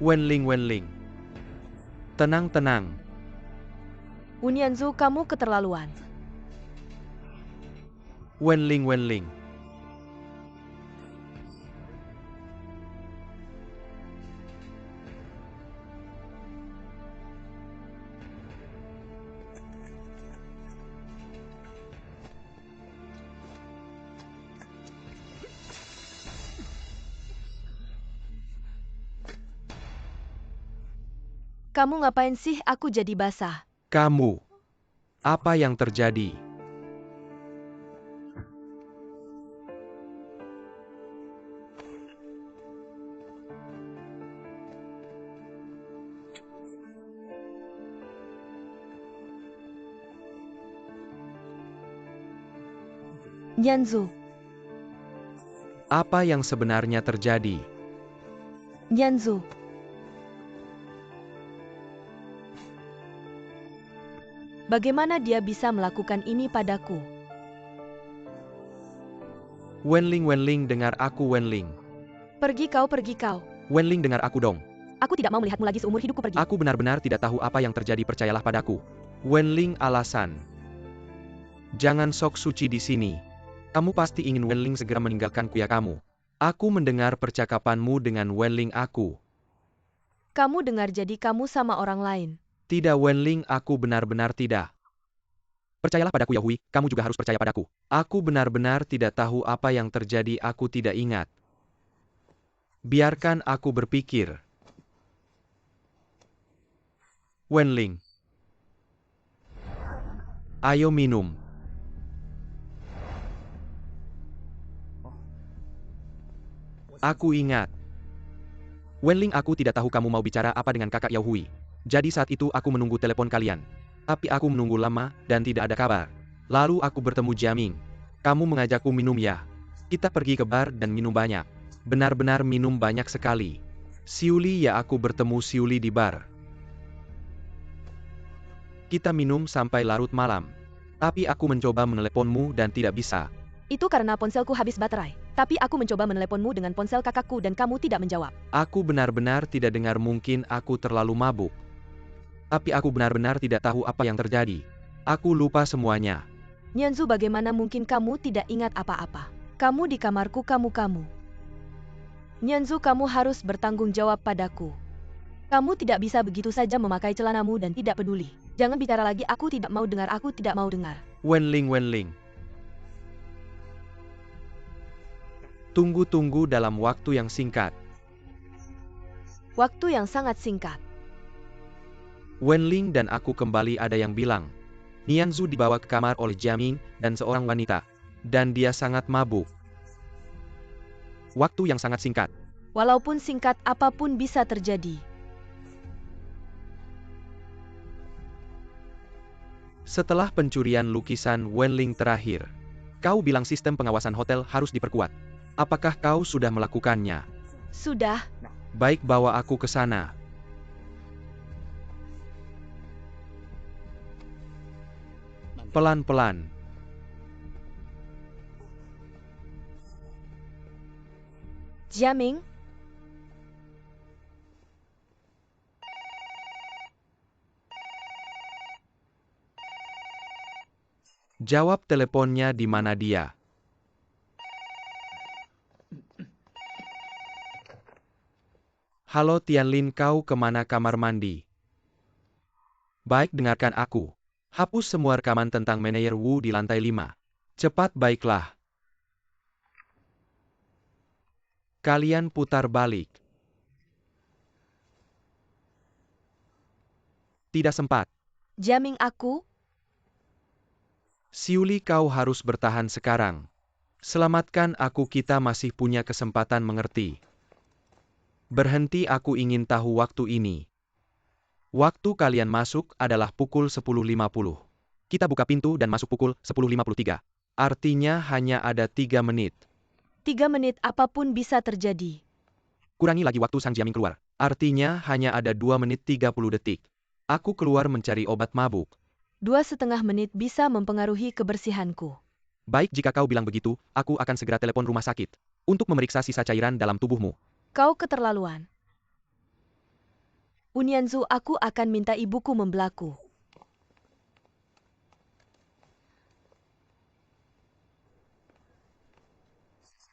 Wenling, Wenling. Tenang, tenang. Wunyanzu, kamu keterlaluan. Wenling, Wenling. Kamu ngapain sih aku jadi basah? Kamu. Apa yang terjadi? Nyanzu, Apa yang sebenarnya terjadi? Nyanzu. Bagaimana dia bisa melakukan ini padaku? Wenling, Wenling, dengar aku, Wenling. Pergi kau, pergi kau. Wenling, dengar aku dong. Aku tidak mau melihatmu lagi seumur hidupku, pergi. Aku benar-benar tidak tahu apa yang terjadi, percayalah padaku. Wenling, alasan. Jangan sok suci di sini. Kamu pasti ingin Wenling segera meninggalkan kuya kamu. Aku mendengar percakapanmu dengan Wenling aku. Kamu dengar, jadi kamu sama orang lain. Tidak, Wenling, aku benar-benar tidak. Percayalah padaku, Yahui, kamu juga harus percaya padaku. Aku benar-benar tidak tahu apa yang terjadi, aku tidak ingat. Biarkan aku berpikir. Wenling. Ayo minum. Aku ingat. Wenling, aku tidak tahu kamu mau bicara apa dengan kakak Yahui. Jadi saat itu aku menunggu telepon kalian. Tapi aku menunggu lama, dan tidak ada kabar. Lalu aku bertemu Jiaming. Kamu mengajakku minum ya. Kita pergi ke bar dan minum banyak. Benar-benar minum banyak sekali. Siuli ya, aku bertemu Siuli di bar. Kita minum sampai larut malam. Tapi aku mencoba meneleponmu dan tidak bisa. Itu karena ponselku habis baterai. Tapi aku mencoba meneleponmu dengan ponsel kakakku dan kamu tidak menjawab. Aku benar-benar tidak dengar, mungkin aku terlalu mabuk. Tapi aku benar-benar tidak tahu apa yang terjadi. Aku lupa semuanya. Nyanzu, bagaimana mungkin kamu tidak ingat apa-apa? Kamu di kamarku, kamu. Nyanzu, kamu harus bertanggung jawab padaku. Kamu tidak bisa begitu saja memakai celanamu dan tidak peduli. Jangan bicara lagi, aku tidak mau dengar, aku tidak mau dengar. Wenling, Wenling. Tunggu dalam waktu yang singkat. Waktu yang sangat singkat. Wenling dan aku kembali, ada yang bilang. Nianzu dibawa ke kamar oleh Jiaming dan seorang wanita. Dan dia sangat mabuk. Waktu yang sangat singkat. Walaupun singkat, apapun bisa terjadi. Setelah pencurian lukisan Wenling terakhir, kau bilang sistem pengawasan hotel harus diperkuat. Apakah kau sudah melakukannya? Sudah. Baik, bawa aku ke sana. Pelan-pelan. Jiaming, Jawab teleponnya, di mana dia? Halo Tianlin, kau kemana? Kamar mandi. Baik, dengarkan aku. Hapus semua rekaman tentang Manayer Wu di lantai 5. Cepat, baiklah. Kalian putar balik. Tidak sempat. Jiaming, aku. Siuli, kau harus bertahan sekarang. Selamatkan aku, kita masih punya kesempatan, mengerti? Berhenti, aku ingin tahu waktu ini. Waktu kalian masuk adalah pukul 10.50. Kita buka pintu dan masuk pukul 10.53. Artinya hanya ada 3 menit. 3 menit, apapun bisa terjadi. Kurangi lagi waktu Sang Jiaming keluar. Artinya hanya ada 2 menit 30 detik. Aku keluar mencari obat mabuk. 2,5 menit bisa mempengaruhi kebersihanku. Baik, jika kau bilang begitu, aku akan segera telepon rumah sakit untuk memeriksa sisa cairan dalam tubuhmu. Kau keterlaluan. Unyanzu, aku akan minta ibuku membelaku.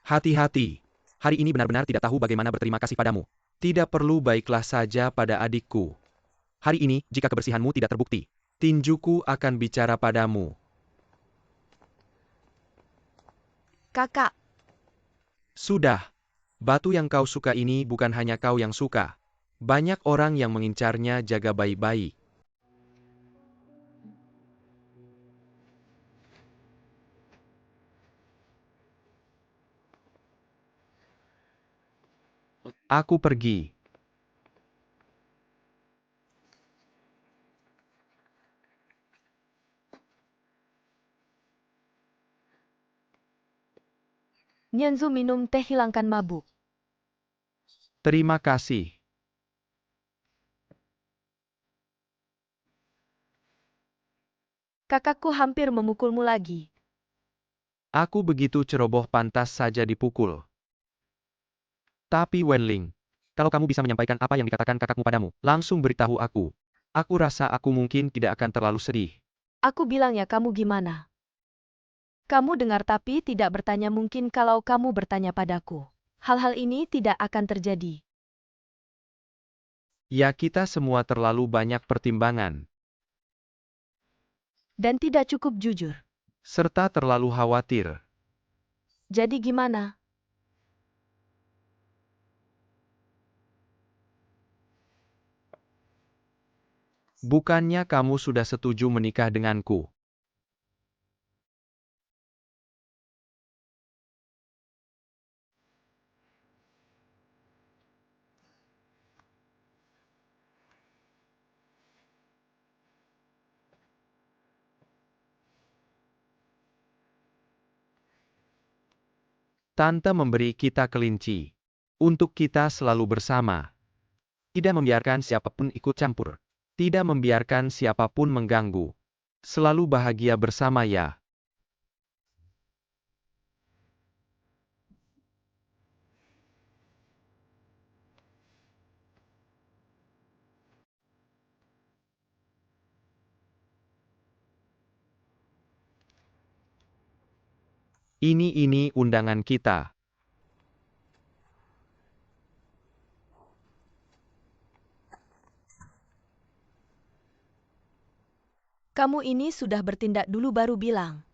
Hati-hati. Hari ini benar-benar tidak tahu bagaimana berterima kasih padamu. Tidak perlu baiklah saja pada adikku. Hari ini, jika kebersihanmu tidak terbukti, tinjuku akan bicara padamu. Kakak, Sudah. Batu yang kau suka ini bukan hanya kau yang suka. Banyak orang yang mengincarnya, jaga baik-baik. Aku pergi. Nyanzu minum teh hilangkan mabuk. Terima kasih. Kakakku hampir memukulmu lagi. Aku begitu ceroboh pantas saja dipukul. Tapi Wenling, kalau kamu bisa menyampaikan apa yang dikatakan kakakmu padamu, langsung beritahu aku. Aku rasa aku mungkin tidak akan terlalu sedih. Aku bilang ya, kamu gimana? Kamu dengar tapi tidak bertanya. Mungkin kalau kamu bertanya padaku, hal-hal ini tidak akan terjadi. Ya, kita semua terlalu banyak pertimbangan. Dan tidak cukup jujur. Serta terlalu khawatir. Jadi gimana? Bukannya kamu sudah setuju menikah denganku? Tante memberi kita kelinci. Untuk kita selalu bersama. Tidak membiarkan siapapun ikut campur. Tidak membiarkan siapapun mengganggu. Selalu bahagia bersama ya. Ini undangan kita. Kamu ini sudah bertindak dulu baru bilang.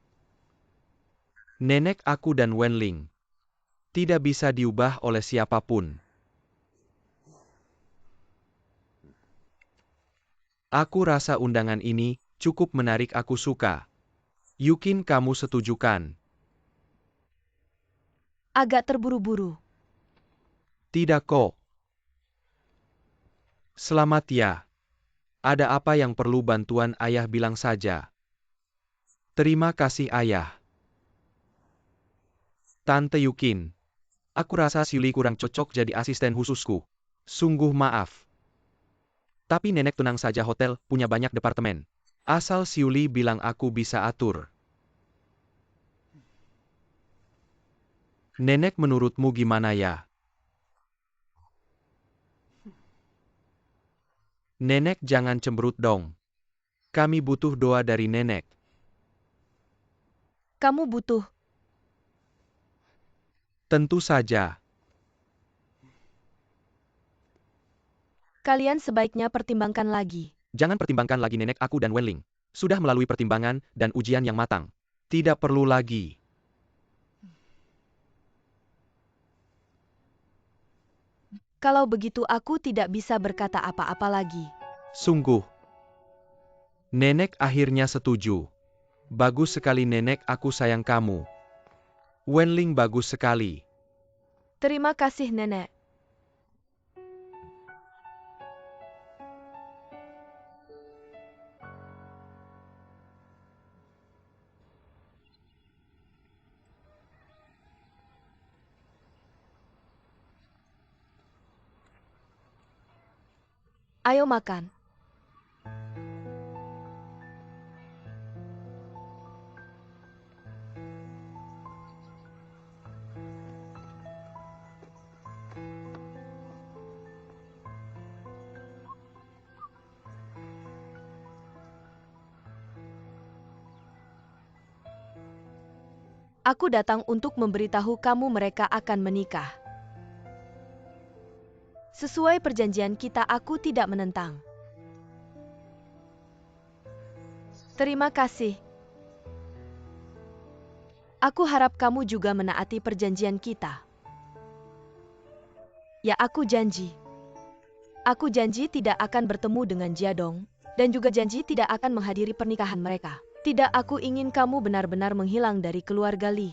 Nenek aku dan Wenling. Tidak bisa diubah oleh siapapun. Aku rasa undangan ini cukup menarik, aku suka. Yukin, kamu setujukan? Agak terburu-buru. Tidak kok. Selamat ya. Ada apa yang perlu bantuan ayah bilang saja. Terima kasih ayah. Tante Yukin. Aku rasa Siuli kurang cocok jadi asisten khususku. Sungguh maaf. Tapi nenek tenang saja, hotel punya banyak departemen. Asal Siuli bilang aku bisa atur. Nenek menurutmu gimana ya? Nenek jangan cemberut dong. Kami butuh doa dari nenek. Kamu butuh. Tentu saja. Kalian sebaiknya pertimbangkan lagi. Jangan pertimbangkan lagi, nenek aku dan Wenling. Sudah melalui pertimbangan dan ujian yang matang. Tidak perlu lagi. Kalau begitu aku tidak bisa berkata apa-apa lagi. Sungguh. Nenek akhirnya setuju. Bagus sekali nenek, aku sayang kamu. Wenling bagus sekali. Terima kasih nenek. Ayo makan. Aku datang untuk memberitahu kamu mereka akan menikah. Sesuai perjanjian kita, aku tidak menentang. Terima kasih. Aku harap kamu juga menaati perjanjian kita. Ya, aku janji. Aku janji tidak akan bertemu dengan Jiadong, dan juga janji tidak akan menghadiri pernikahan mereka. Tidak, aku ingin kamu benar-benar menghilang dari keluarga Li.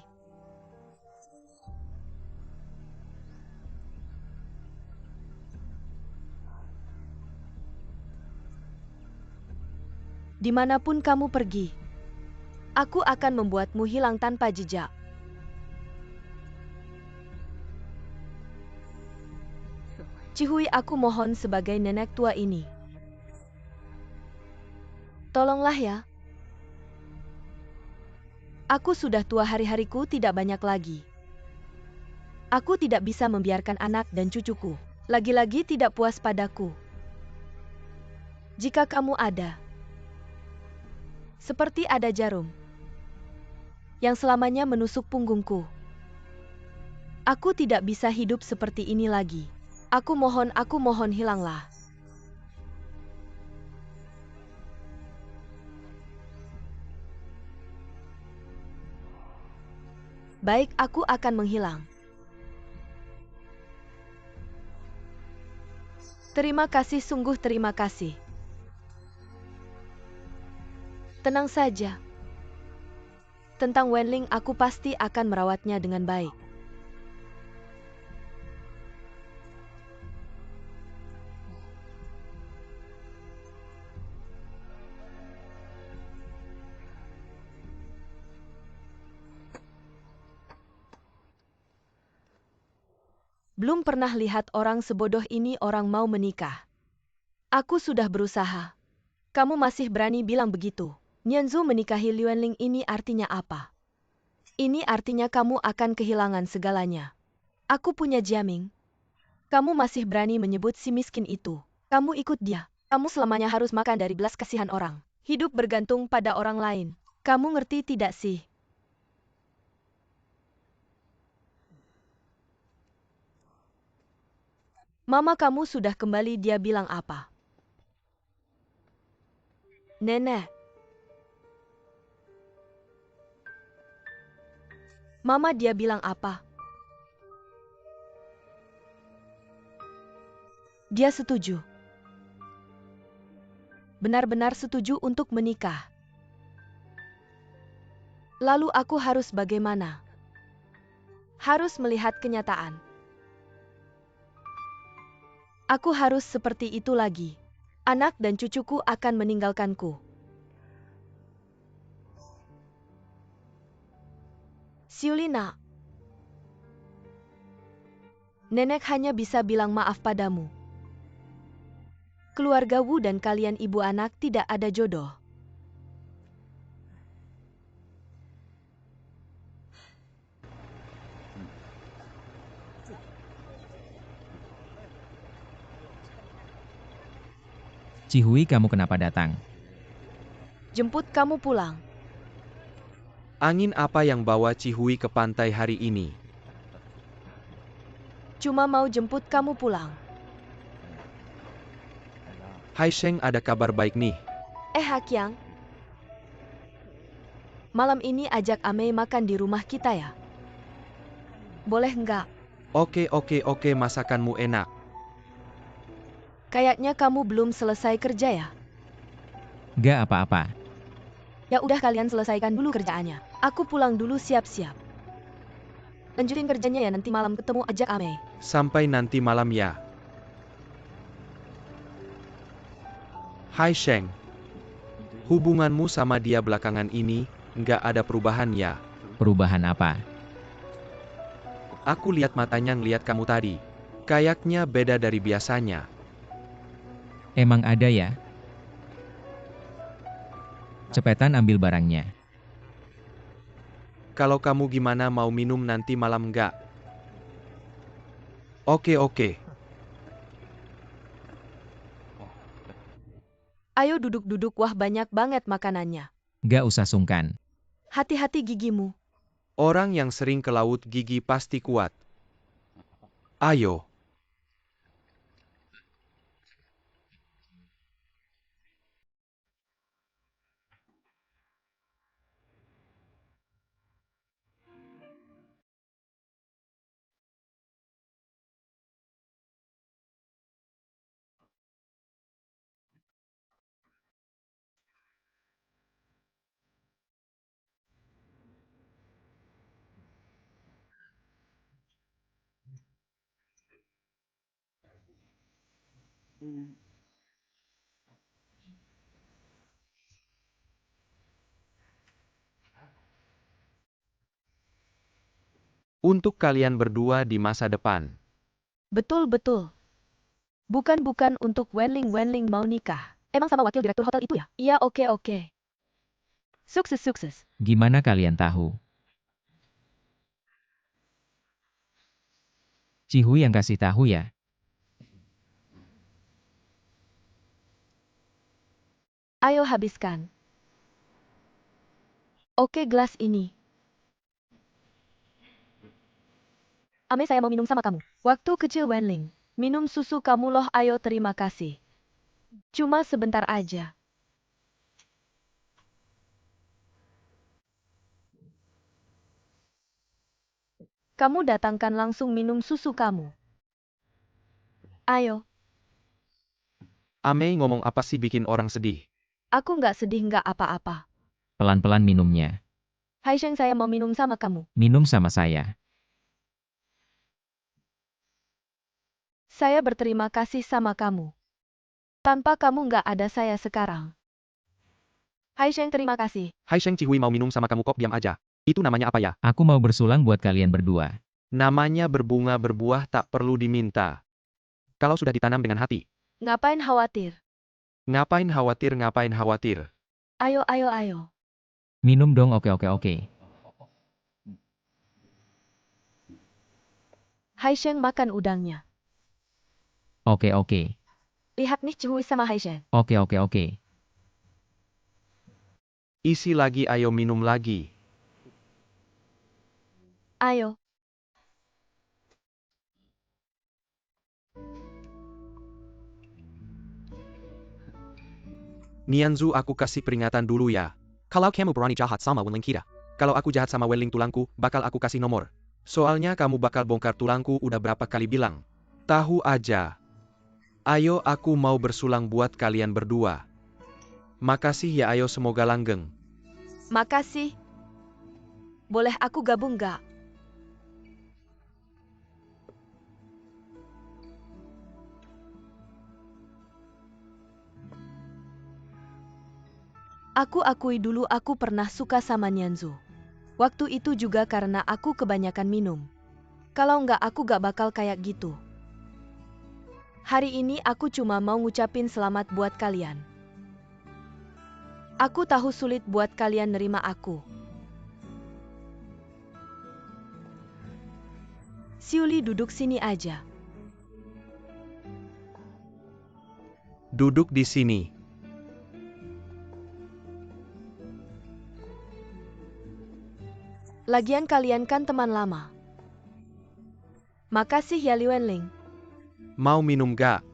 Dimanapun kamu pergi, aku akan membuatmu hilang tanpa jejak. Cihui, aku mohon sebagai nenek tua ini. Tolonglah ya. Aku sudah tua, hari-hariku tidak banyak lagi. Aku tidak bisa membiarkan anak dan cucuku lagi-lagi tidak puas padaku. Jika kamu ada, seperti ada jarum yang selamanya menusuk punggungku. Aku tidak bisa hidup seperti ini lagi. Aku mohon, hilanglah. Baik, aku akan menghilang. Terima kasih, sungguh terima kasih. Tenang saja. Tentang Wenling, aku pasti akan merawatnya dengan baik. Belum pernah lihat orang sebodoh ini orang mau menikah. Aku sudah berusaha. Kamu masih berani bilang begitu? Nianzhu menikahi Li Wenling, ini artinya apa? Ini artinya kamu akan kehilangan segalanya. Aku punya Jiaming. Kamu masih berani menyebut si miskin itu. Kamu ikut dia. Kamu selamanya harus makan dari belas kasihan orang. Hidup bergantung pada orang lain. Kamu ngerti tidak sih? Mama kamu sudah kembali, dia bilang apa? Nenek. Mama, dia bilang apa? Dia setuju. Benar-benar setuju untuk menikah. Lalu aku harus bagaimana? Harus melihat kenyataan. Aku harus seperti itu lagi. Anak dan cucuku akan meninggalkanku. Siulina. Nenek hanya bisa bilang maaf padamu. Keluarga Wu dan kalian ibu anak tidak ada jodoh. Cihui, kamu kenapa datang? Jemput kamu pulang. Angin apa yang bawa Cihui ke pantai hari ini? Cuma mau jemput kamu pulang. Hai Sheng, ada kabar baik nih. Hakyang. Malam ini ajak Amei makan di rumah kita ya. Boleh nggak? Oke, masakanmu enak. Kayaknya kamu belum selesai kerja ya? Gak apa-apa. Ya udah, kalian selesaikan dulu kerjaannya. Aku pulang dulu, siap-siap. Lanjutin kerjanya ya, nanti malam ketemu ajak Amei. Sampai nanti malam ya. Hai Sheng. Hubunganmu sama dia belakangan ini, nggak ada perubahan ya? Perubahan apa? Aku lihat matanya ngeliat kamu tadi. Kayaknya beda dari biasanya. Emang ada ya? Cepetan ambil barangnya. Kalau kamu gimana, mau minum nanti malam nggak? Oke. Ayo duduk-duduk, wah banyak banget makanannya. Gak usah sungkan. Hati-hati gigimu. Orang yang sering ke laut gigi pasti kuat. Ayo. Untuk kalian berdua di masa depan. Betul-betul. Bukan untuk Wenling mau nikah. Emang sama wakil direktur hotel itu ya? Iya, oke. Sukses. Gimana kalian tahu? Cihui yang kasih tahu ya? Ayo habiskan. Oke, gelas ini. Ame, saya mau minum sama kamu. Waktu kecil Wenling. Minum susu kamu loh, ayo terima kasih. Cuma sebentar aja. Kamu datangkan langsung minum susu kamu. Ayo. Ame ngomong apa sih bikin orang sedih? Aku nggak sedih nggak apa-apa. Pelan-pelan minumnya. Hai Sheng, saya mau minum sama kamu. Minum sama saya. Saya berterima kasih sama kamu. Tanpa kamu nggak ada saya sekarang. Hai Sheng, terima kasih. Hai Sheng, Cihui mau minum sama kamu kok, diam aja. Itu namanya apa ya? Aku mau bersulang buat kalian berdua. Namanya berbunga berbuah tak perlu diminta. Kalau sudah ditanam dengan hati. Ngapain khawatir? Ngapain khawatir? Ayo. Minum dong, oke. Hai Sheng, makan udangnya. Oke. Lihat nih Cihui sama Hai Sheng. Oke. Isi lagi, ayo minum lagi. Ayo. Nianzu, aku kasih peringatan dulu ya. Kalau kamu berani jahat sama Wenling kita. Kalau aku jahat sama Wenling tulangku, bakal aku kasih nomor. Soalnya kamu bakal bongkar tulangku, udah berapa kali bilang. Tahu aja. Ayo, aku mau bersulang buat kalian berdua. Makasih ya, ayo semoga langgeng. Makasih. Boleh aku gabung nggak? Aku akui dulu aku pernah suka sama Nianzu. Waktu itu juga karena aku kebanyakan minum. Kalau nggak aku nggak bakal kayak gitu. Hari ini aku cuma mau ngucapin selamat buat kalian. Aku tahu sulit buat kalian nerima aku. Siuli, duduk sini aja. Duduk di sini. Lagian kalian kan teman lama. Makasih ya Li Wenling. Mau minum gak?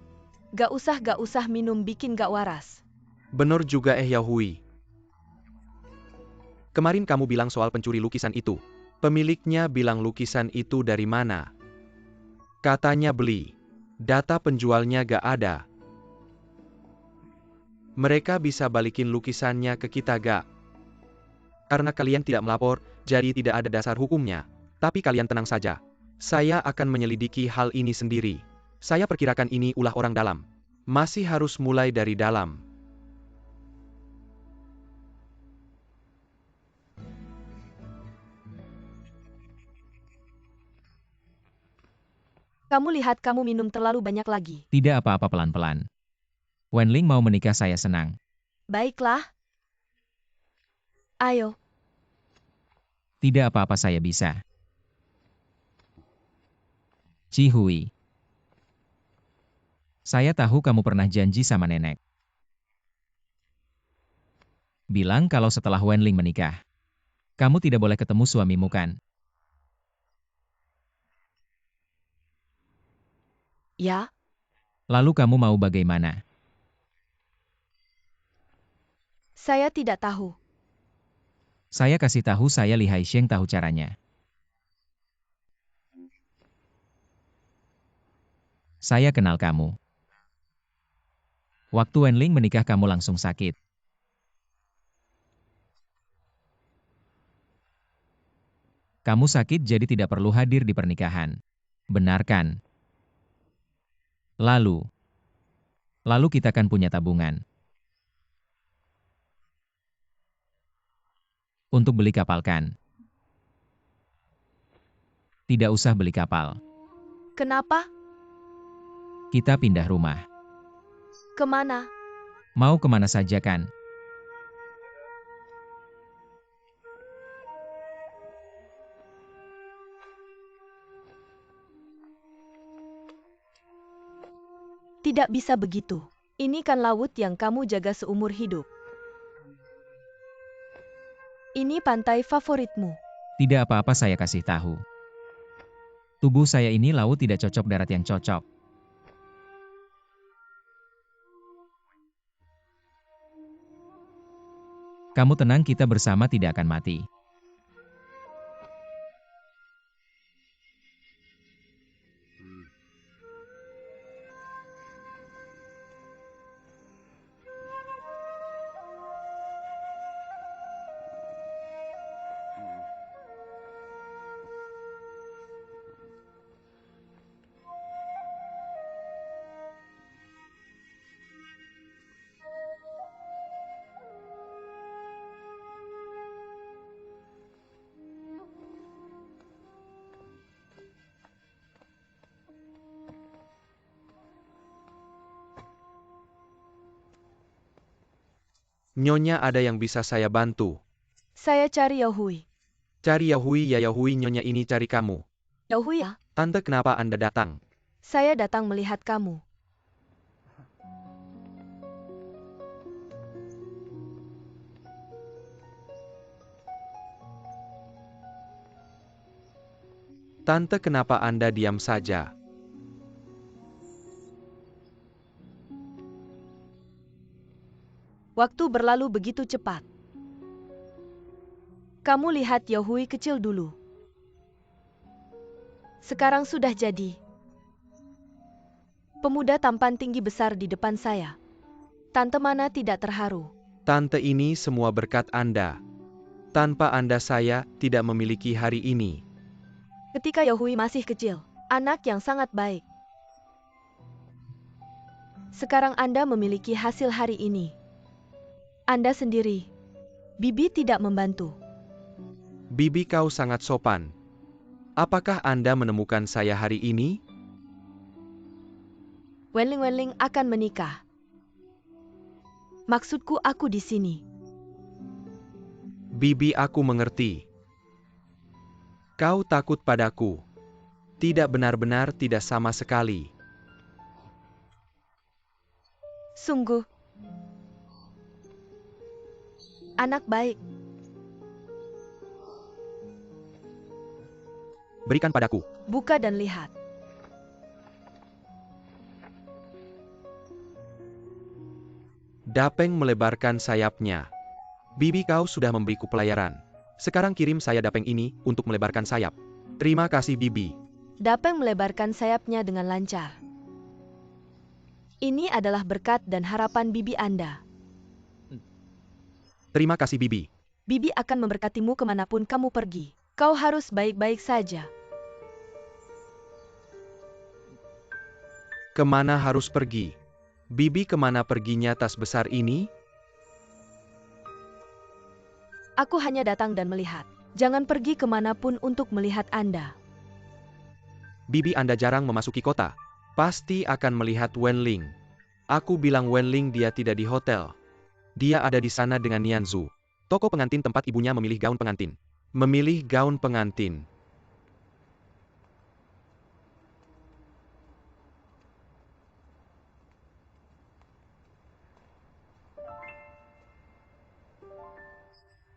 Gak usah minum, bikin gak waras. Bener juga Yahui. Kemarin kamu bilang soal pencuri lukisan itu. Pemiliknya bilang lukisan itu dari mana? Katanya beli. Data penjualnya gak ada. Mereka bisa balikin lukisannya ke kita gak? Karena kalian tidak melapor, jadi tidak ada dasar hukumnya. Tapi kalian tenang saja. Saya akan menyelidiki hal ini sendiri. Saya perkirakan ini ulah orang dalam. Masih harus mulai dari dalam. Kamu lihat kamu minum terlalu banyak lagi. Tidak apa-apa, pelan-pelan. Wenling mau menikah, saya senang. Baiklah. Ayo. Tidak apa-apa, saya bisa. Cihui. Saya tahu kamu pernah janji sama nenek. Bilang kalau setelah Wenling menikah, Kamu tidak boleh ketemu suamimu kan? Ya, Lalu kamu mau bagaimana? saya tidak tahu. Saya kasih tahu saya Li Haisheng tahu caranya. Saya kenal kamu. Waktu Wenling menikah kamu langsung sakit. Kamu sakit jadi tidak perlu hadir di pernikahan. Benar kan? Lalu kita kan punya tabungan. Untuk beli kapal kan? Tidak usah beli kapal. Kenapa? Kita pindah rumah. Kemana? Mau kemana saja kan? Tidak bisa begitu. Ini kan laut yang kamu jaga seumur hidup. Ini pantai favoritmu. Tidak apa-apa saya kasih tahu. Tubuh saya ini laut tidak cocok darat yang cocok. Kamu tenang kita bersama tidak akan mati. Nyonya ada yang bisa saya bantu. Saya cari Yaohui. Cari Yaohui ya Yaohui Nyonya ini cari kamu. Yaohui ya? Tante kenapa Anda datang? Saya datang melihat kamu. Tante kenapa Anda diam saja? Waktu berlalu begitu cepat. Kamu lihat Yaohui kecil dulu. Sekarang sudah jadi. Pemuda tampan tinggi besar di depan saya. Tante mana tidak terharu. Tante ini semua berkat Anda. Tanpa Anda saya tidak memiliki hari ini. Ketika Yaohui masih kecil, anak yang sangat baik. Sekarang Anda memiliki hasil hari ini. Anda sendiri. Bibi tidak membantu. Bibi kau sangat sopan. Apakah Anda menemukan saya hari ini? Wenling-Wenling akan menikah. Maksudku aku di sini. Bibi aku mengerti. Kau takut padaku. Tidak benar-benar tidak sama sekali. Sungguh. Anak baik. Berikan padaku. Buka dan lihat. Dapeng melebarkan sayapnya. Bibi kau sudah memberiku pelayaran. Sekarang kirim saya Dapeng ini untuk melebarkan sayap. Terima kasih Bibi. Dapeng melebarkan sayapnya dengan lancar. Ini adalah berkat dan harapan Bibi Anda. Terima kasih Bibi. Bibi akan memberkatimu kemanapun kamu pergi. Kau harus baik-baik saja. Kemana harus pergi? Bibi kemana perginya tas besar ini? Aku hanya datang dan melihat. Jangan pergi kemanapun untuk melihat Anda. Bibi Anda jarang memasuki kota. Pasti akan melihat Wenling. Aku bilang Wenling dia tidak di hotel. Dia ada di sana dengan Nianzu. Toko pengantin tempat ibunya memilih gaun pengantin. Memilih gaun pengantin.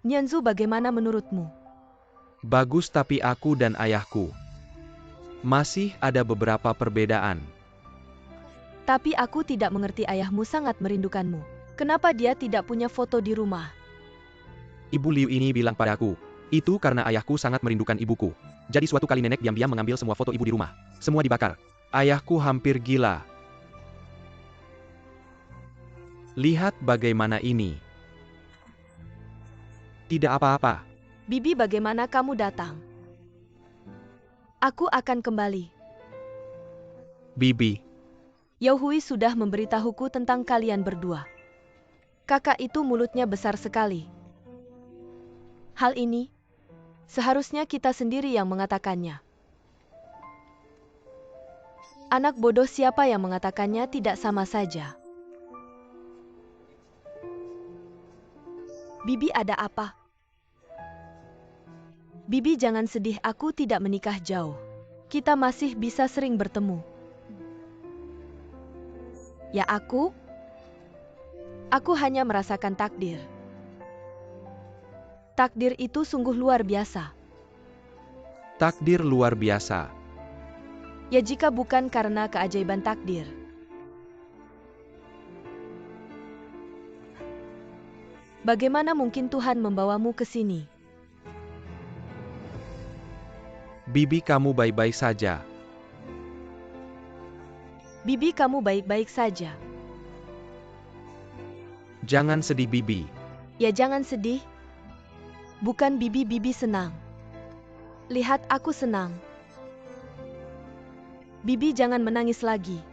Nianzu, bagaimana menurutmu? Bagus, tapi aku dan ayahku masih ada beberapa perbedaan. Tapi aku tidak mengerti, ayahmu sangat merindukanmu. Kenapa dia tidak punya foto di rumah? Ibu Liu ini bilang padaku, itu karena ayahku sangat merindukan ibuku. Jadi suatu kali nenek diam-diam mengambil semua foto ibu di rumah. Semua dibakar. Ayahku hampir gila. Lihat bagaimana ini. Tidak apa-apa. Bibi, bagaimana kamu datang? Aku akan kembali. Bibi, Yao Hui sudah memberitahuku tentang kalian berdua. Kakak itu mulutnya besar sekali. Hal ini seharusnya kita sendiri yang mengatakannya. Anak bodoh siapa yang mengatakannya tidak sama saja. Bibi, ada apa? Bibi, jangan sedih, aku tidak menikah jauh. Kita masih bisa sering bertemu. Ya, aku hanya merasakan takdir. Takdir itu sungguh luar biasa. takdir luar biasa. Ya, jika bukan karena keajaiban takdir. Bagaimana mungkin Tuhan membawamu ke sini? Bibi, kamu baik-baik saja. Bibi, kamu baik-baik saja. Jangan sedih, Bibi. Ya, jangan sedih. Bukan Bibi, Bibi senang. Lihat, aku senang. Bibi, jangan menangis lagi.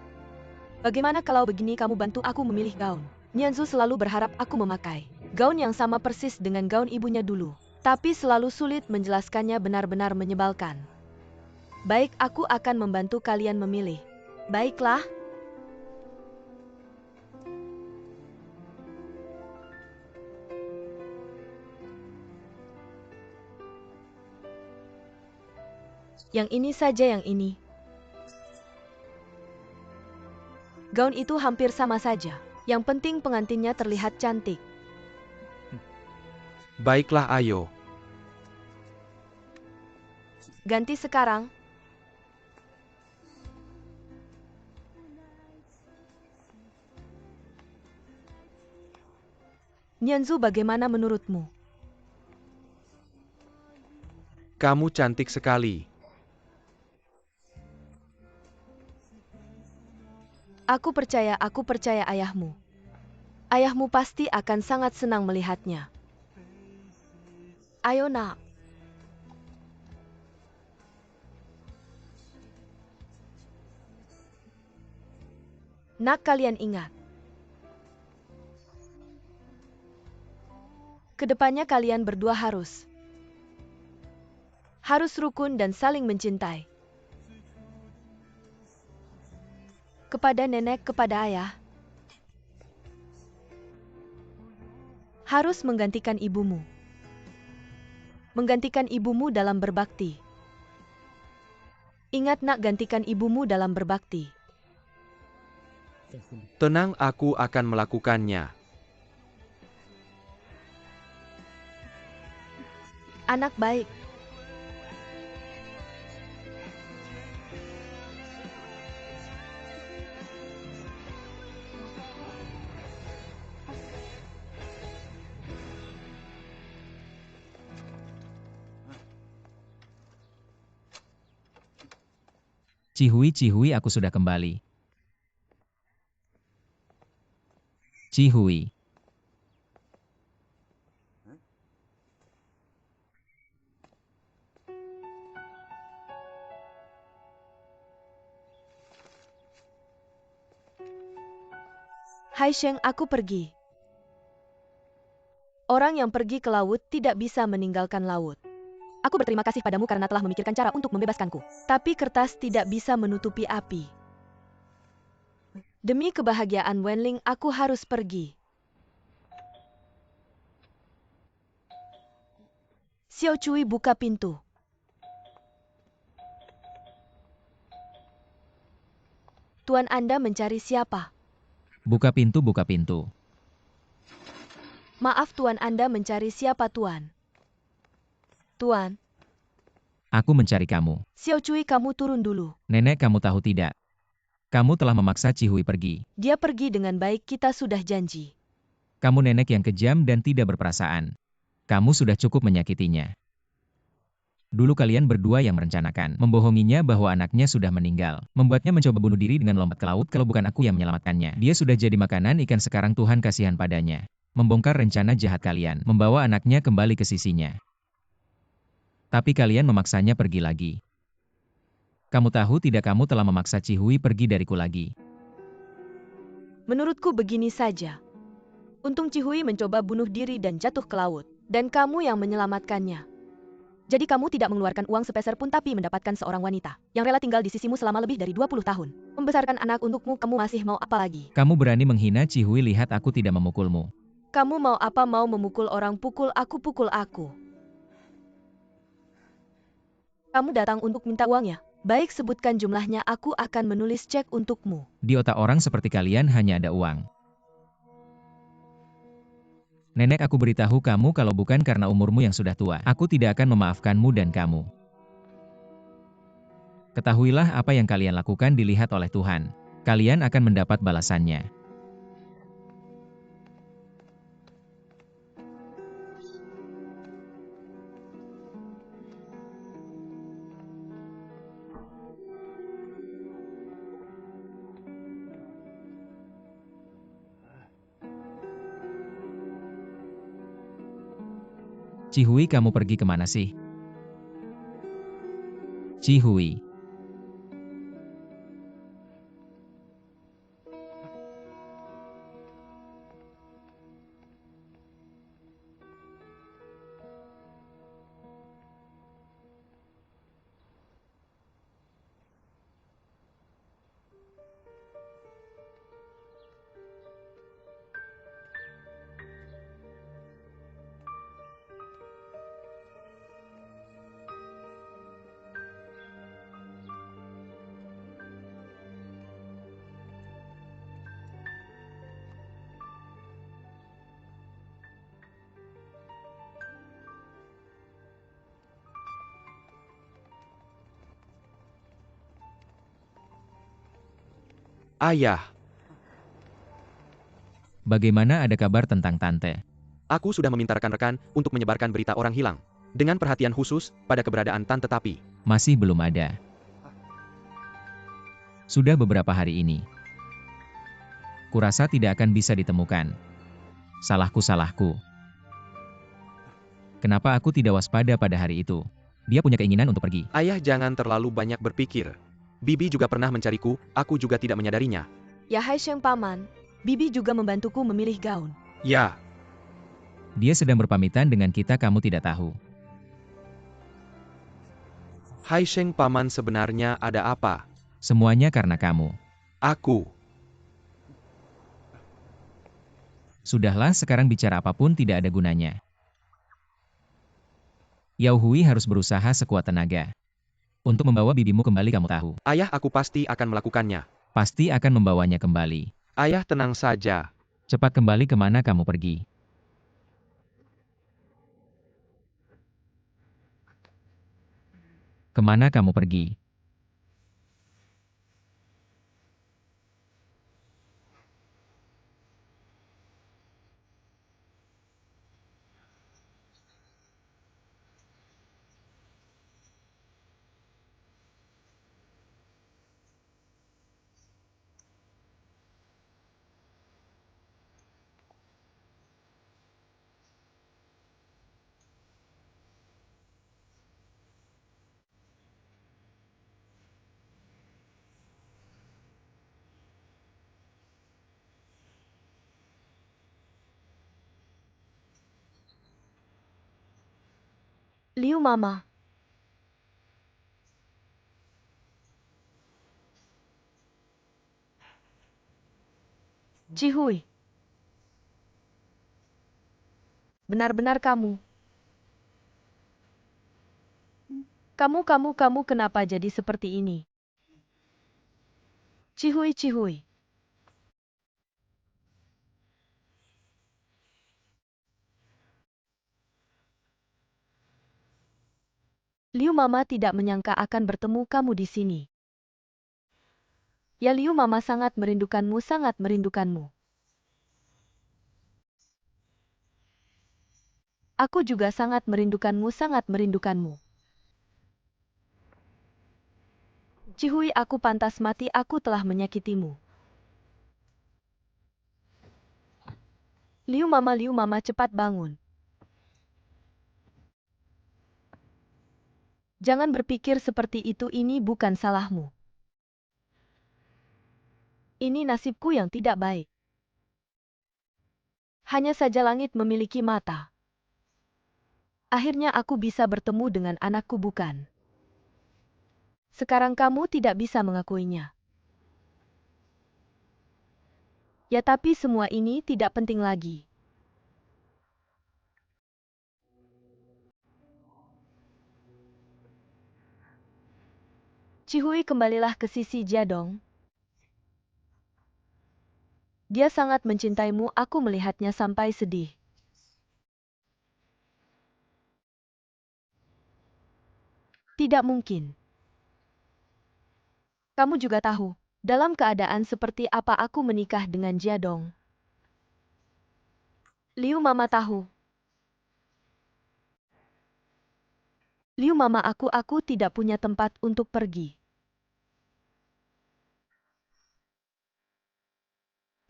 Bagaimana kalau begini, kamu bantu aku memilih gaun? Nianzu selalu berharap aku memakai gaun yang sama persis dengan gaun ibunya dulu. Tapi selalu sulit menjelaskannya, benar-benar menyebalkan. Baik, aku akan membantu kalian memilih. Baiklah. Yang ini saja, yang ini. Gaun itu hampir sama saja. Yang penting pengantinnya terlihat cantik. Baiklah, ayo. Ganti sekarang. Nianzu, bagaimana menurutmu? Kamu cantik sekali. Aku percaya ayahmu. Ayahmu pasti akan sangat senang melihatnya. Ayo, nak. Nak, kalian ingat. Kedepannya kalian berdua harus rukun dan saling mencintai. Kepada nenek, kepada ayah. Harus menggantikan ibumu. Menggantikan ibumu dalam berbakti. Ingat, nak, gantikan ibumu dalam berbakti. Tenang, aku akan melakukannya. Anak baik. Cihui, aku sudah kembali. Cihui. Hai Sheng, aku pergi. Orang yang pergi ke laut tidak bisa meninggalkan laut. Aku berterima kasih padamu karena telah memikirkan cara untuk membebaskanku. Tapi kertas tidak bisa menutupi api. Demi kebahagiaan Wenling, aku harus pergi. Xiao Cui, buka pintu. Tuan, Anda mencari siapa? Buka pintu, buka pintu. Maaf Tuan, Anda mencari siapa Tuan? Tuan, Aku mencari kamu. Xiao Cui, kamu turun dulu. Nenek, kamu tahu tidak? Kamu telah memaksa Cihui pergi. Dia pergi dengan baik, kita sudah janji. Kamu nenek yang kejam dan tidak berperasaan. Kamu sudah cukup menyakitinya. Dulu kalian berdua yang merencanakan, membohonginya bahwa anaknya sudah meninggal, membuatnya mencoba bunuh diri dengan lompat ke laut kalau bukan aku yang menyelamatkannya. Dia sudah jadi makanan ikan, sekarang Tuhan kasihan padanya. Membongkar rencana jahat kalian, membawa anaknya kembali ke sisinya. Tapi kalian memaksanya pergi lagi. Kamu tahu tidak, kamu telah memaksa Cihui pergi dariku lagi. Menurutku begini saja. Untung Cihui mencoba bunuh diri dan jatuh ke laut. Dan kamu yang menyelamatkannya. Jadi kamu tidak mengeluarkan uang sepeser pun tapi mendapatkan seorang wanita yang rela tinggal di sisimu selama lebih dari 20 tahun. Membesarkan anak untukmu, kamu masih mau apa lagi? Kamu berani menghina Cihui, lihat aku tidak memukulmu. Kamu mau apa? Mau memukul orang? Pukul aku, pukul aku. Kamu datang untuk minta uang ya? Baik, sebutkan jumlahnya, aku akan menulis cek untukmu. Di otak orang seperti kalian hanya ada uang. Nenek, aku beritahu kamu, kalau bukan karena umurmu yang sudah tua, aku tidak akan memaafkanmu dan kamu. Ketahuilah apa yang kalian lakukan dilihat oleh Tuhan. Kalian akan mendapat balasannya. Cihui, kamu pergi kemana sih? Cihui. Ayah, Bagaimana, ada kabar tentang tante? aku sudah meminta rekan-rekan untuk menyebarkan berita orang hilang. Dengan perhatian khusus pada keberadaan tante, tapi Masih belum ada. Sudah beberapa hari ini. Kurasa tidak akan bisa ditemukan. Salahku. Kenapa aku tidak waspada pada hari itu? Dia punya keinginan untuk pergi. ayah jangan terlalu banyak berpikir. Bibi juga pernah mencariku, aku juga tidak menyadarinya. Ya hai Sheng Paman, Bibi juga membantuku memilih gaun. Ya, Dia sedang berpamitan dengan kita, kamu tidak tahu. Hai Sheng Paman, sebenarnya ada apa? Semuanya karena kamu. Aku. Sudahlah, sekarang bicara apapun tidak ada gunanya. Yao Hui harus berusaha sekuat tenaga untuk membawa bibimu kembali, kamu tahu. Ayah, aku pasti akan melakukannya. Pasti akan membawanya kembali. Ayah, tenang saja. Cepat kembali, kemana kamu pergi? Kemana kamu pergi? Liu Mama. Cihui. Benar-benar kamu. Kamu kenapa jadi seperti ini? Cihui. Liu Mama tidak menyangka akan bertemu kamu di sini. Ya Liu Mama sangat merindukanmu, sangat merindukanmu. Aku juga sangat merindukanmu, sangat merindukanmu. Cihui, aku pantas mati, aku telah menyakitimu. Liu Mama cepat bangun. Jangan berpikir seperti itu, ini bukan salahmu. Ini nasibku yang tidak baik. Hanya saja langit memiliki mata. Akhirnya aku bisa bertemu dengan anakku, bukan? Sekarang kamu tidak bisa mengakuinya. Ya tapi semua ini tidak penting lagi. Cihui, kembalilah ke sisi Jiadong. Dia sangat mencintaimu, aku melihatnya sampai sedih. Tidak mungkin. Kamu juga tahu, dalam keadaan seperti apa aku menikah dengan Jiadong. Liu Mama tahu. Liu Mama, aku tidak punya tempat untuk pergi.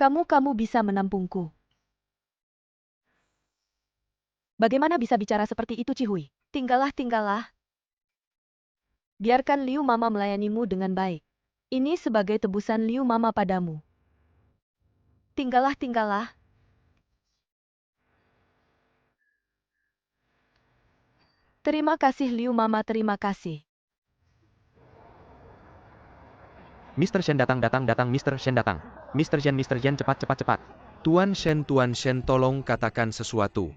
Kamu bisa menampungku. Bagaimana bisa bicara seperti itu, Cihui? Tinggallah. Biarkan Liu Mama melayanimu dengan baik. Ini sebagai tebusan Liu Mama padamu. Tinggallah. Terima kasih Liu Mama, terima kasih. Mr. Shen datang, Mr. Shen datang. Mr. Shen, cepat. Tuan Shen, tolong katakan sesuatu.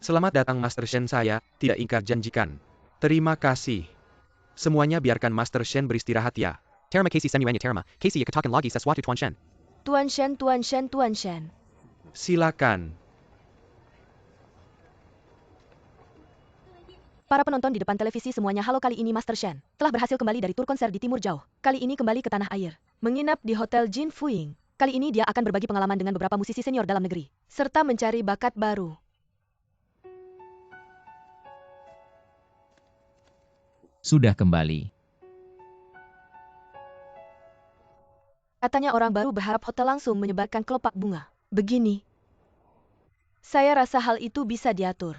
Selamat datang Master Shen, saya tidak ingkar janjikan. Terima kasih. Semuanya biarkan Master Shen beristirahat ya. Terima kasih semuanya, terima kasih ya katakan lagi sesuatu Tuan Shen. Tuan Shen. Silakan. Para penonton di depan televisi semuanya, halo, kali ini Master Shen telah berhasil kembali dari tur konser di Timur Jauh. Kali ini kembali ke tanah air, menginap di Hotel Jin Fuying. Kali ini dia akan berbagi pengalaman dengan beberapa musisi senior dalam negeri, serta mencari bakat baru. Sudah kembali. Katanya orang baru berharap hotel langsung menyebarkan kelopak bunga. Begini. Saya rasa hal itu bisa diatur.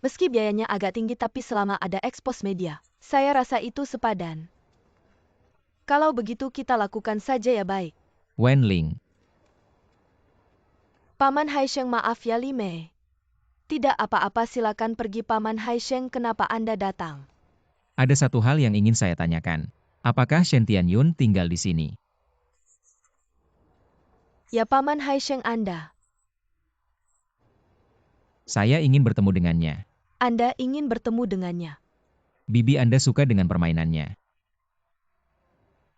Meski biayanya agak tinggi, tapi selama ada ekspos media, saya rasa itu sepadan. Kalau begitu kita lakukan saja ya, baik. Wen Ling. Paman Haisheng, maaf ya Li Mei. Tidak apa-apa, silakan pergi Paman Haisheng, kenapa Anda datang? Ada satu hal yang ingin saya tanyakan. Apakah Shen Tianyun tinggal di sini? Ya Paman Haisheng, Anda. Saya ingin bertemu dengannya. Anda ingin bertemu dengannya. Bibi Anda suka dengan permainannya.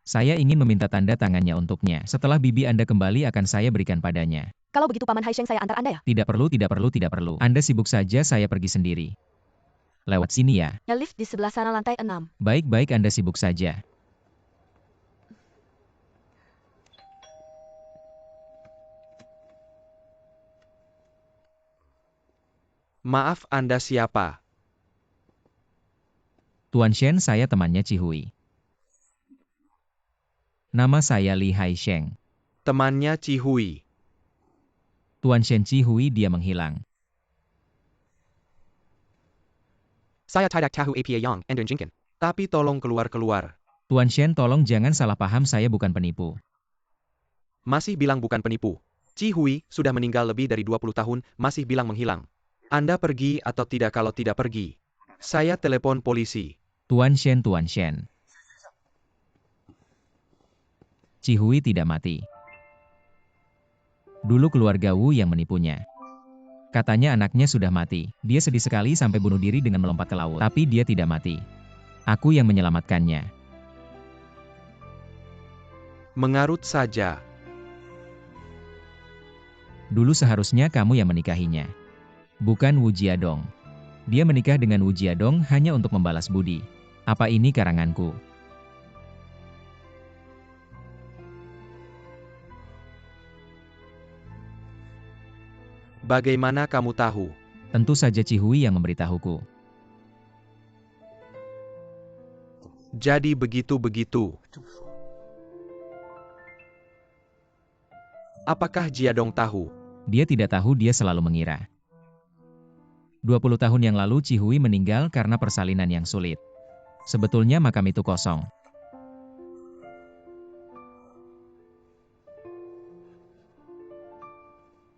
Saya ingin meminta tanda tangannya untuknya. Setelah bibi Anda kembali akan saya berikan padanya. Kalau begitu Paman Haisheng, saya antar Anda ya? Tidak perlu. Anda sibuk saja, saya pergi sendiri. Lewat sini ya. Ya, lift di sebelah sana, lantai 6. Baik, Anda sibuk saja. Maaf, Anda siapa? Tuan Shen, saya temannya Cihui. Nama saya Li Haisheng. Temannya Cihui. Tuan Shen, Cihui dia menghilang. Saya tidak tahu apa yang Anda inginkan. Tapi tolong keluar. Tuan Shen, tolong jangan salah paham, saya bukan penipu. Masih bilang bukan penipu. Cihui sudah meninggal lebih dari 20 tahun, masih bilang menghilang. Anda pergi atau tidak? Kalau tidak pergi, saya telepon polisi. Tuan Shen. Cihui tidak mati. Dulu keluarga Wu yang menipunya. Katanya anaknya sudah mati. Dia sedih sekali sampai bunuh diri dengan melompat ke laut. Tapi dia tidak mati. Aku yang menyelamatkannya. Mengarut saja. Dulu seharusnya kamu yang menikahinya. Bukan Wu Jiadong. Dia menikah dengan Wu Jiadong hanya untuk membalas budi. Apa ini karanganku? Bagaimana kamu tahu? Tentu saja Cihui yang memberitahuku. Jadi begitu-begitu. Apakah Jiadong tahu? Dia tidak tahu, dia selalu mengira. 20 tahun yang lalu Cihui meninggal karena persalinan yang sulit. Sebetulnya makam itu kosong.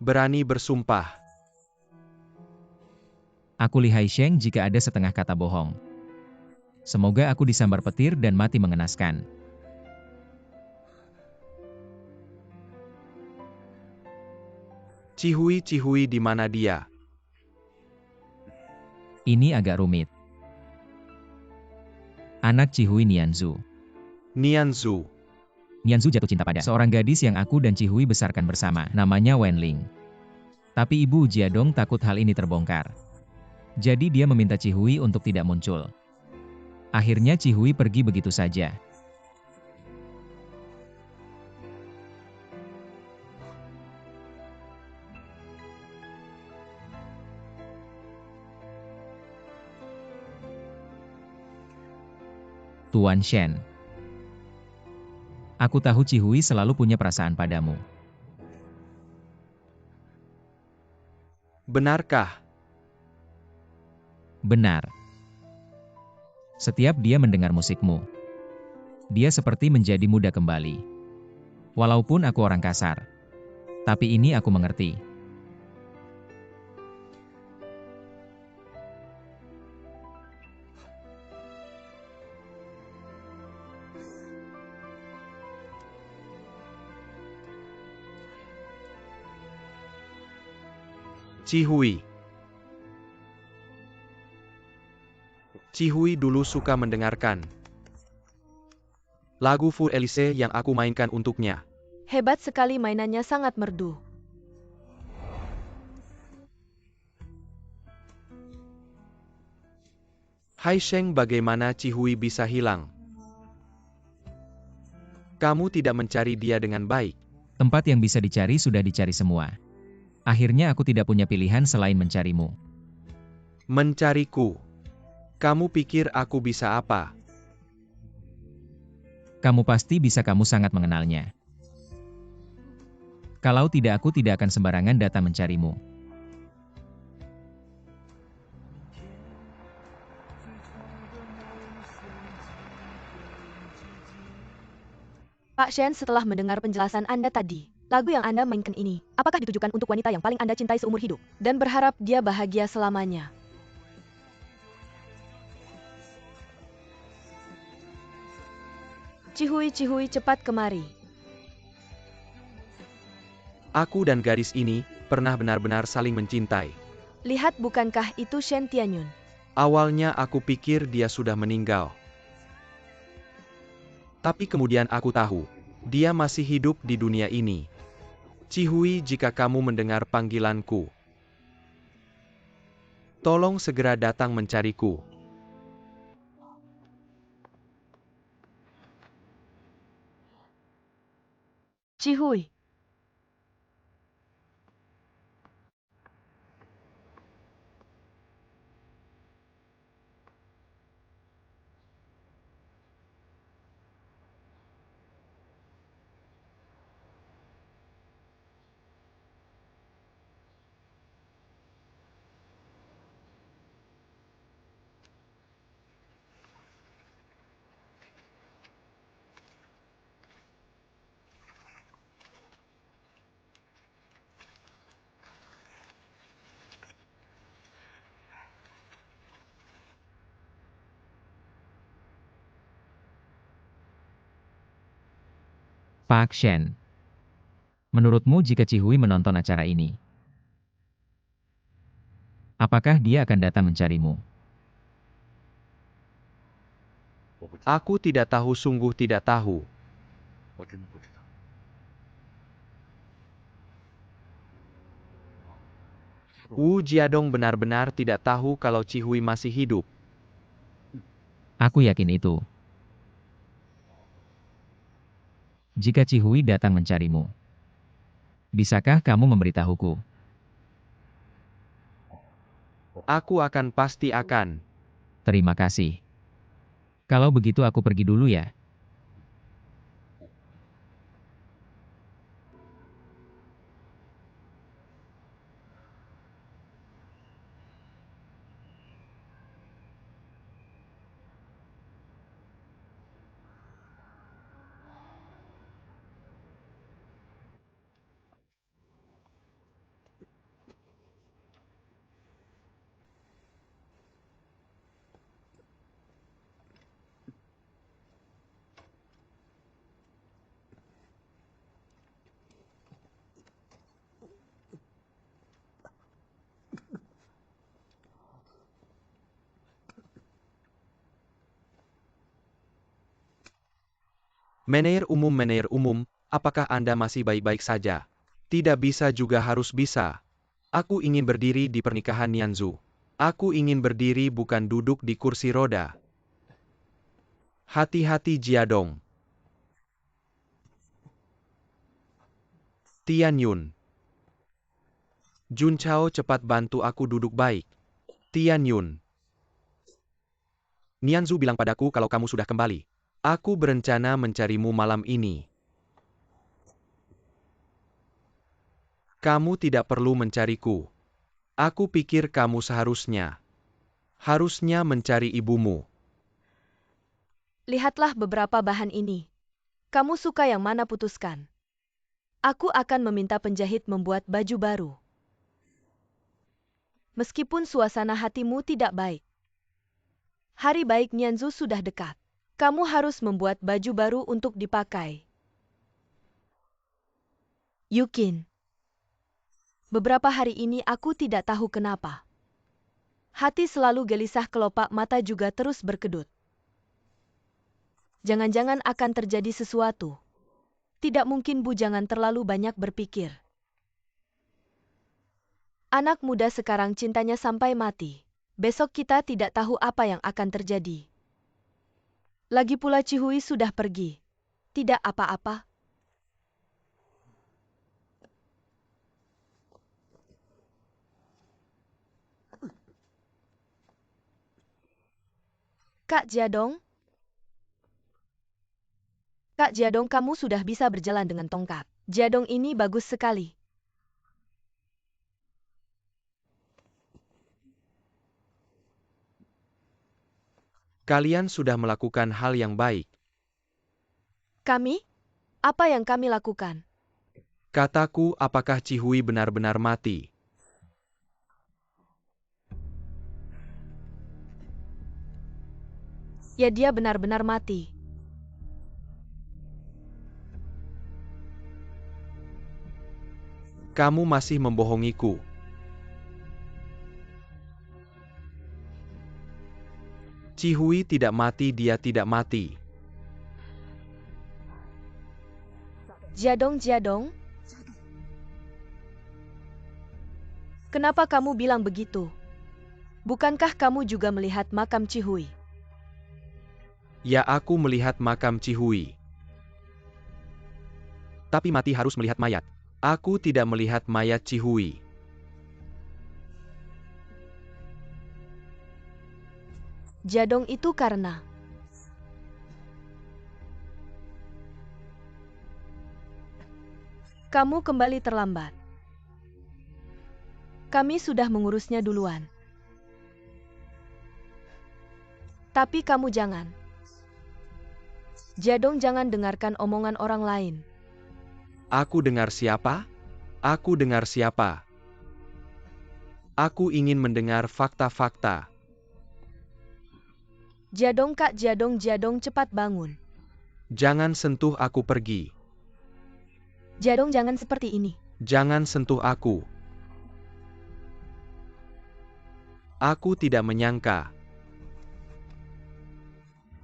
Berani bersumpah. Aku lihai Sheng jika ada setengah kata bohong. Semoga aku disambar petir dan mati mengenaskan. Cihui di mana dia? Ini agak rumit. Anak Cihui Nianzu. Nianzu. Nianzu jatuh cinta pada seorang gadis yang aku dan Cihui besarkan bersama, namanya Wenling. Tapi Ibu Jiadong takut hal ini terbongkar. Jadi dia meminta Cihui untuk tidak muncul. Akhirnya Cihui pergi begitu saja. Tuan Shen. Aku tahu Cihui selalu punya perasaan padamu. Benarkah? Benar. Setiap dia mendengar musikmu, dia seperti menjadi muda kembali. Walaupun aku orang kasar. Tapi ini aku mengerti. Cihui. Cihui dulu suka mendengarkan lagu Fu Elise yang aku mainkan untuknya. Hebat sekali, mainannya sangat merdu. Hai Sheng, bagaimana Cihui bisa hilang? Kamu tidak mencari dia dengan baik. Tempat yang bisa dicari sudah dicari semua. Akhirnya aku tidak punya pilihan selain mencarimu. Mencariku. Kamu pikir aku bisa apa? Kamu pasti bisa, kamu sangat mengenalnya. Kalau tidak, aku tidak akan sembarangan datang mencarimu. Pak Shen, setelah mendengar penjelasan Anda tadi, lagu yang Anda mainkan ini, apakah ditujukan untuk wanita yang paling Anda cintai seumur hidup, dan berharap dia bahagia selamanya? Cihui, cepat kemari. Aku dan gadis ini pernah benar-benar saling mencintai. Lihat, bukankah itu Shen Tianyun? Awalnya aku pikir dia sudah meninggal. Tapi kemudian aku tahu, dia masih hidup di dunia ini. Cihui, jika kamu mendengar panggilanku, tolong segera datang mencariku. Cihui. Pak Shen. Menurutmu jika Cihui menonton acara ini, apakah dia akan datang mencarimu? Aku tidak tahu, sungguh tidak tahu. Wu Jiadong benar-benar tidak tahu kalau Cihui masih hidup. Aku yakin itu. Jika Cihui datang mencarimu, bisakah kamu memberitahuku? Aku pasti akan. Terima kasih. Kalau begitu aku pergi dulu ya. Menir umum, apakah Anda masih baik-baik saja? Tidak bisa juga harus bisa. Aku ingin berdiri di pernikahan Nianzu. Aku ingin berdiri bukan duduk di kursi roda. Hati-hati Jiadong. Tian Yun. Jun Chao cepat bantu aku duduk baik. Tian Yun. Nianzu bilang padaku kalau kamu sudah kembali. Aku berencana mencarimu malam ini. Kamu tidak perlu mencariku. Aku pikir kamu harusnya mencari ibumu. Lihatlah beberapa bahan ini. Kamu suka yang mana, putuskan. Aku akan meminta penjahit membuat baju baru. Meskipun suasana hatimu tidak baik. Hari baik Nianzu sudah dekat. Kamu harus membuat baju baru untuk dipakai. Yukin. Beberapa hari ini aku tidak tahu kenapa. Hati selalu gelisah, kelopak mata juga terus berkedut. Jangan-jangan akan terjadi sesuatu. Tidak mungkin, Bu, jangan terlalu banyak berpikir. Anak muda sekarang cintanya sampai mati. Besok kita tidak tahu apa yang akan terjadi. Lagi pula Cihui sudah pergi. Tidak apa-apa. Kak Jiadong? Kak Jiadong, kamu sudah bisa berjalan dengan tongkat. Jiadong ini bagus sekali. Kalian sudah melakukan hal yang baik. Kami? Apa yang kami lakukan? Kataku, apakah Cihui benar-benar mati? Ya, dia benar-benar mati. Kamu masih membohongiku. Cihui tidak mati, dia tidak mati. Jiadong. Kenapa kamu bilang begitu? Bukankah kamu juga melihat makam Cihui? Ya, aku melihat makam Cihui. Tapi mati harus melihat mayat. Aku tidak melihat mayat Cihui. Jiadong itu karena kamu kembali terlambat. Kami sudah mengurusnya duluan. Tapi kamu jangan. Jiadong, jangan dengarkan omongan orang lain. Aku dengar siapa? Aku dengar siapa? Aku ingin mendengar fakta-fakta. Jiadong, Kak Jiadong, cepat bangun. Jangan sentuh aku, pergi. Jiadong, jangan seperti ini. Jangan sentuh aku. Aku tidak menyangka.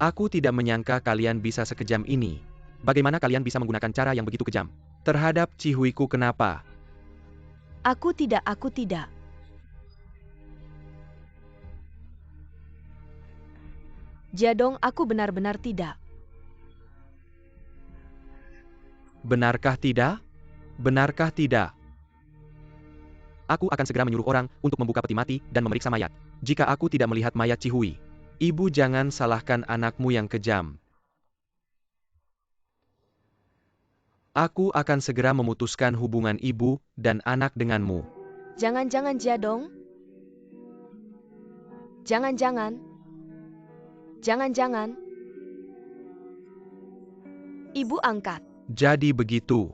Aku tidak menyangka kalian bisa sekejam ini. Bagaimana kalian bisa menggunakan cara yang begitu kejam? Terhadap Cihuiku, kenapa? Aku tidak. Jiadong, aku benar-benar tidak. Benarkah tidak? Benarkah tidak? Aku akan segera menyuruh orang untuk membuka peti mati dan memeriksa mayat. Jika aku tidak melihat mayat Cihui, ibu jangan salahkan anakmu yang kejam. Aku akan segera memutuskan hubungan ibu dan anak denganmu. Jangan-jangan Jiadong. Jangan-jangan. Jangan-jangan. Ibu angkat. Jadi begitu.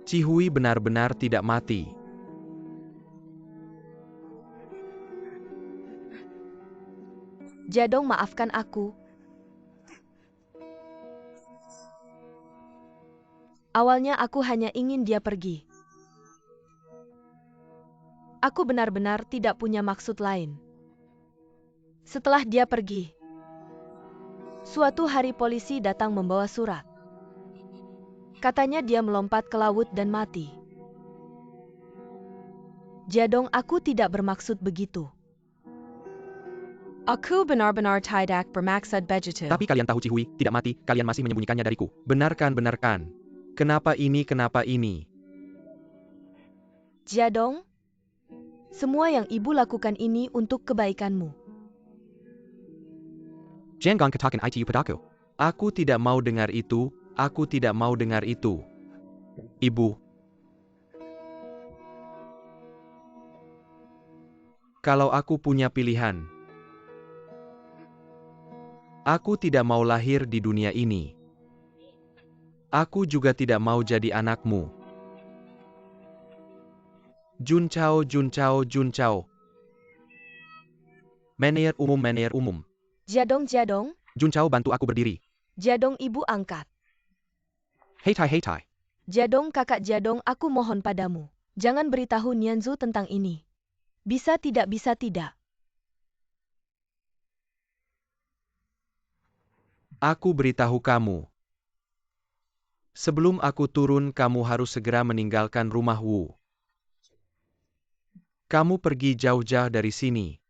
Cihui benar-benar tidak mati. Jiadong, maafkan aku. Awalnya aku hanya ingin dia pergi. Aku benar-benar tidak punya maksud lain. Setelah dia pergi, suatu hari polisi datang membawa surat. Katanya dia melompat ke laut dan mati. Jiadong, aku tidak bermaksud begitu. Aku benar-benar tidak bermaksud begitu. Tapi kalian tahu Cihui tidak mati, kalian masih menyembunyikannya dariku. Benarkan, benarkan. Kenapa ini, kenapa ini? Jiadong, semua yang ibu lakukan ini untuk kebaikanmu. Jangan katakan itu padaku. Aku tidak mau dengar itu, aku tidak mau dengar itu. Ibu. Kalau aku punya pilihan, aku tidak mau lahir di dunia ini. Aku juga tidak mau jadi anakmu. Jun Chao, Jun Chao, Jun Chao. Manajer umum, manajer umum. Jiadong, Jiadong. Jun Chao, bantu aku berdiri. Jiadong, ibu angkat. Hei tai. Jiadong, kakak Jiadong, aku mohon padamu. Jangan beritahu Nianzu tentang ini. Bisa tidak, bisa tidak. Aku beritahu kamu. Sebelum aku turun, kamu harus segera meninggalkan rumah Wu. Kamu pergi jauh-jauh dari sini.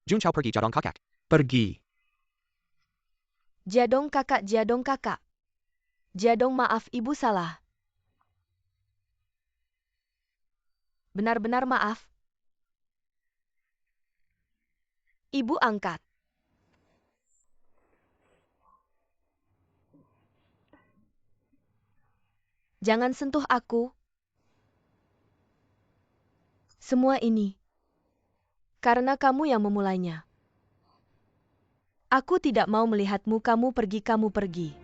Jun Chao pergi jadong kakak. Pergi. Jiadong, kakak Jiadong, kakak. Jiadong, maaf, ibu salah. Benar-benar maaf. Ibu angkat. Jangan sentuh aku. Semua ini karena kamu yang memulainya. Aku tidak mau melihatmu kamu pergi.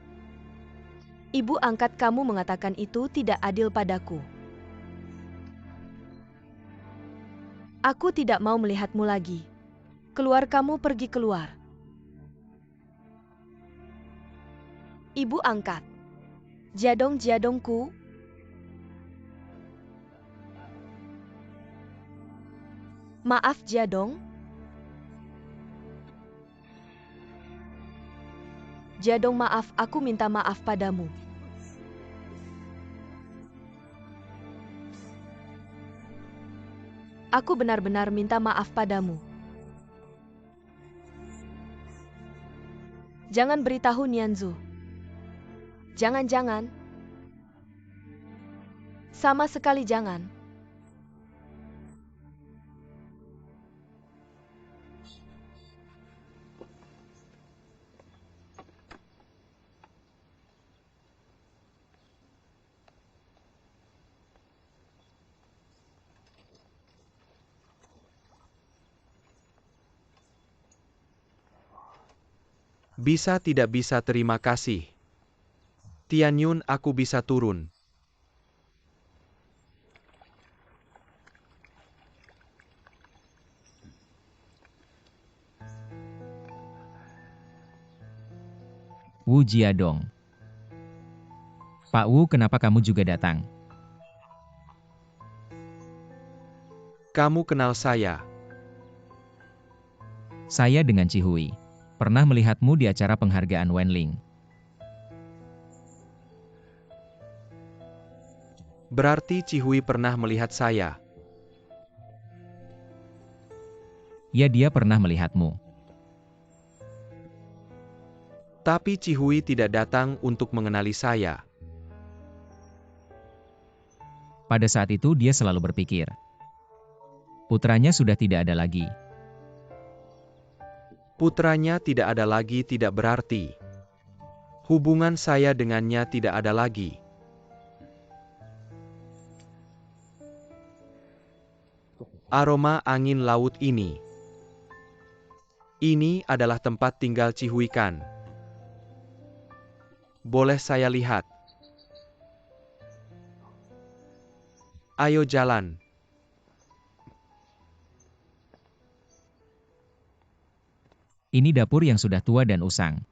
Ibu angkat, kamu mengatakan itu tidak adil padaku. Aku tidak mau melihatmu lagi. Keluar, kamu pergi keluar. Ibu angkat. Jiadong, Jiadongku. Maaf, Jiadong. Jiadong, maaf, aku minta maaf padamu. Aku benar-benar minta maaf padamu. Jangan beritahu Nianzu. Jangan. Sama sekali jangan. Bisa tidak bisa, terima kasih. Tianyun, aku bisa turun. Wu Jiadong. Pak Wu, kenapa kamu juga datang? Kamu kenal saya. Saya dengan Cihui. Pernah melihatmu di acara penghargaan Wenling. Berarti Cihui pernah melihat saya. Ya, dia pernah melihatmu. Tapi Cihui tidak datang untuk mengenali saya. Pada saat itu dia selalu berpikir. Putranya sudah tidak ada lagi. Putranya tidak ada lagi tidak berarti hubungan saya dengannya tidak ada lagi. Aroma angin laut ini. Ini adalah tempat tinggal Cihui kan? Boleh saya lihat? Ayo jalan. Ini dapur yang sudah tua dan usang.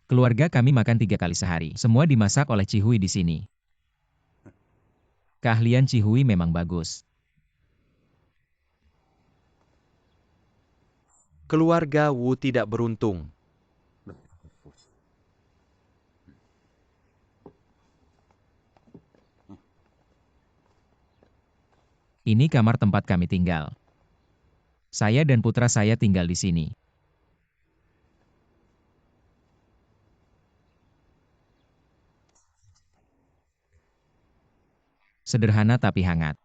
Keluarga kami makan 3 kali sehari. Semua dimasak oleh Cihui di sini. Keahlian Cihui memang bagus. Keluarga Wu tidak beruntung. Ini kamar tempat kami tinggal. Saya dan putra saya tinggal di sini. Sederhana tapi hangat.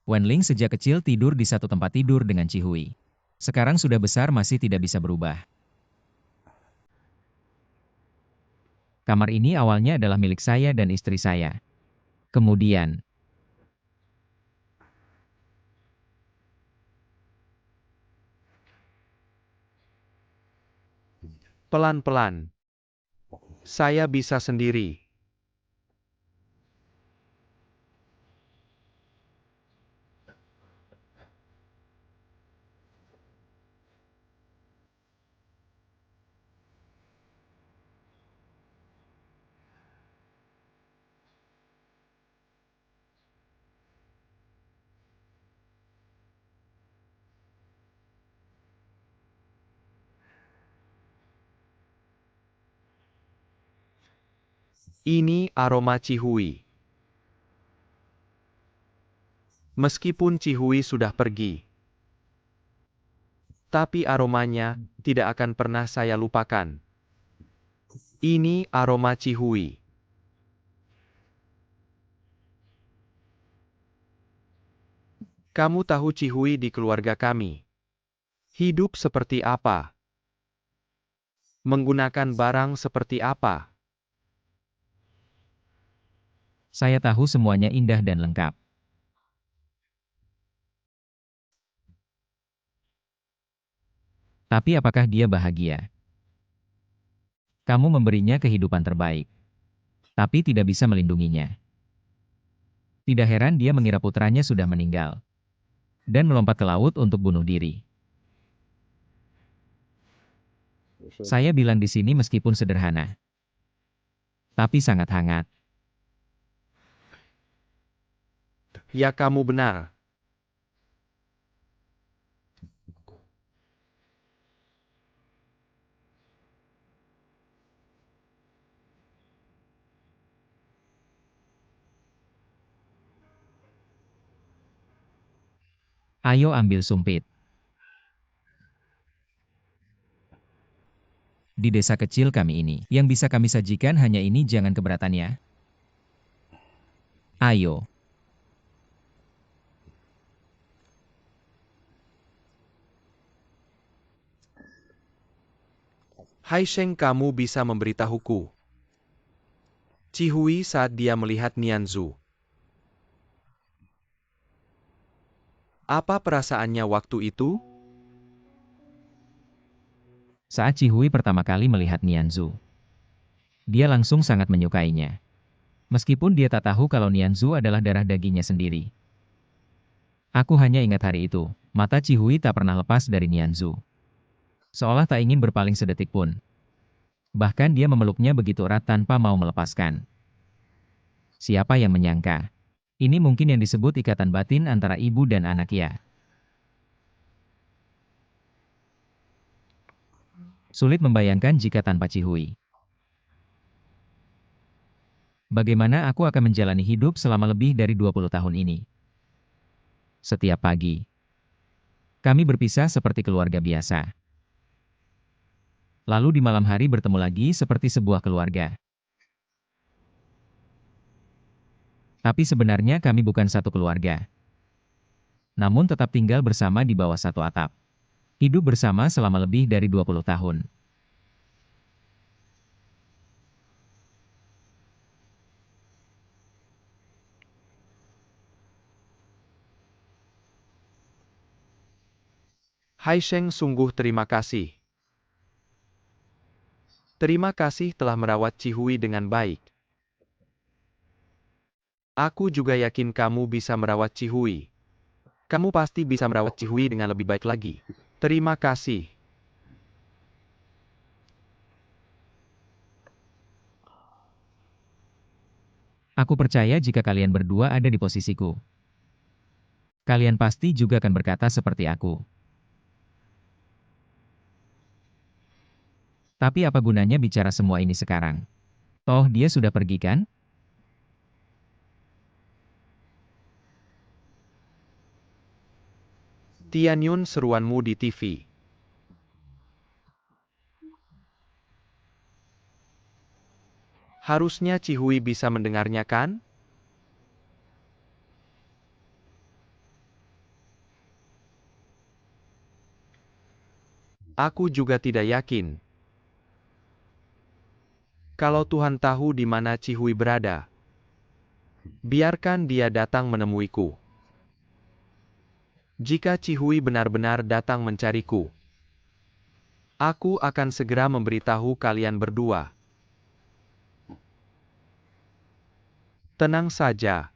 Wenling sejak kecil tidur di satu tempat tidur dengan Cihui. Sekarang sudah besar masih tidak bisa berubah. Kamar ini awalnya adalah milik saya dan istri saya. Kemudian, Pelan-pelan. Saya bisa sendiri. Ini aroma Cihui. Meskipun Cihui sudah pergi, tapi aromanya tidak akan pernah saya lupakan. Ini aroma Cihui. Kamu tahu Cihui di keluarga kami. Hidup seperti apa? Menggunakan barang seperti apa? saya tahu semuanya indah dan lengkap. Tapi apakah dia bahagia? Kamu memberinya kehidupan terbaik, tapi tidak bisa melindunginya. Tidak heran dia mengira putranya sudah meninggal dan melompat ke laut untuk bunuh diri. Saya bilang di sini meskipun sederhana, tapi sangat hangat. Ya kamu benar. Ayo ambil sumpit. Di desa kecil kami ini, yang bisa kami sajikan hanya ini, jangan keberatan ya. Ayo. Hai Sheng, kamu bisa memberitahuku. Cihui saat dia melihat Nianzu. Apa perasaannya waktu itu? Saat Cihui pertama kali melihat Nianzu, dia langsung sangat menyukainya. Meskipun dia tak tahu kalau Nianzu adalah darah dagingnya sendiri. Aku hanya ingat hari itu, mata Cihui tak pernah lepas dari Nianzu. Seolah tak ingin berpaling sedetik pun. Bahkan dia memeluknya begitu erat tanpa mau melepaskan. Siapa yang menyangka? Ini mungkin yang disebut ikatan batin antara ibu dan anak ya. Sulit membayangkan jika tanpa Cihui. Bagaimana aku akan menjalani hidup selama lebih dari 20 tahun ini? Setiap pagi, kami berpisah seperti keluarga biasa. Lalu di malam hari bertemu lagi seperti sebuah keluarga. Tapi sebenarnya kami bukan satu keluarga. Namun tetap tinggal bersama di bawah satu atap. Hidup bersama selama lebih dari 20 tahun. Hai Sheng, sungguh terima kasih. Terima kasih telah merawat Cihui dengan baik. Aku juga yakin kamu bisa merawat Cihui. Kamu pasti bisa merawat Cihui dengan lebih baik lagi. Terima kasih. Aku percaya jika kalian berdua ada di posisiku, kalian pasti juga akan berkata seperti aku. Tapi apa gunanya bicara semua ini sekarang? Toh dia sudah pergi kan? Tianyun, seruanmu di TV. Harusnya Cihui bisa mendengarnya kan? Aku juga tidak yakin. Kalau Tuhan tahu di mana Cihui berada, biarkan dia datang menemuiku. Jika Cihui benar-benar datang mencariku, aku akan segera memberitahu kalian berdua. Tenang saja.